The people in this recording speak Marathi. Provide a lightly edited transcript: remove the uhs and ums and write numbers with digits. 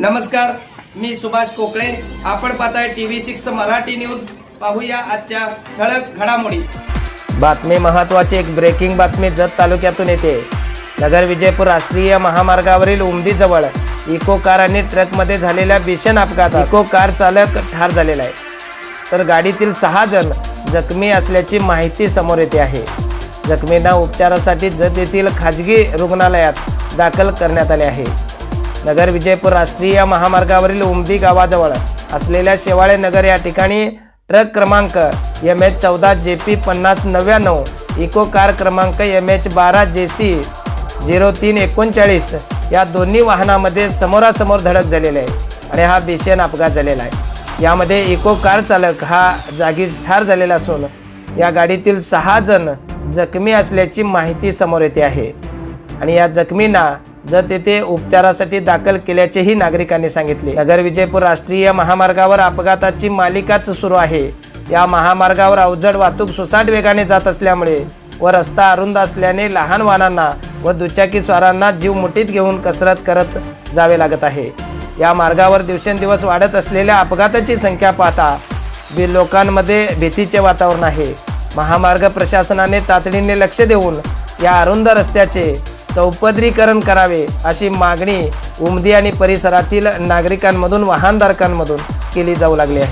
नमस्कार, मी सुभाष कोकळे. आपण पाहताय TV6 मराठी न्यूज. पाहूया आजच्या ठळक घडामोडी. बातमी महत्त्वाची. एक ब्रेकिंग बातमी जत तालुक्यातून येते. नगर विजयपूर राष्ट्रीय महामार्गावरील उमदी जवळ इको कार आणि ट्रकमध्ये झालेल्या भीषण अपघातात इको कार चालक ठार झालेला आहे, तर गाडीतील 6 जण जखमी असल्याची माहिती समोर येते आहे. जखमींना उपचारासाठी जत येथील खाजगी रुग्णालयात दाखल करण्यात आले आहे. नगर विजयपूर राष्ट्रीय महामार्गावरील उमदी गावाजवळ असलेल्या शेवाळे नगर या ठिकाणी ट्रक क्रमांक MH14 JP 5099 इको कार क्रमांक MH12 JC 0339 या दोन्ही वाहनामध्ये समोरासमोर धडक झालेली आहे आणि हा भीषण अपघात झालेला आहे. यामध्ये इको कार चालक हा जागीच ठार झालेला असून या गाडीतील 6 जण जखमी असल्याची माहिती समोर येते आहे आणि या जखमींना जत येथे उपचारासाठी दाखल केल्याचेही नागरिकांनी सांगितले. नगर विजयपूर राष्ट्रीय महामार्गावर अपघाताची मालिकाच सुरू आहे. या महामार्गावर अवजड वाहतूक सुसाट वेगाने जात असल्यामुळे व रस्ता अरुंद असल्याने लहान वाहनांना व दुचाकी स्वारांना जीव मुठीत घेऊन कसरत करत जावे लागत आहे. या मार्गावर दिवसेंदिवस वाढत असलेल्या अपघाताची संख्या पाहता लोकांमध्ये भीतीचे वातावरण आहे. महामार्ग प्रशासनाने तातडीने लक्ष देऊन या अरुंद रस्त्याचे चौपदरीकरण करावे अशी मागणी उमदी आणि परिसरातील नागरिकांमधून वाहनधारकांमधून केली जाऊ लागली आहे.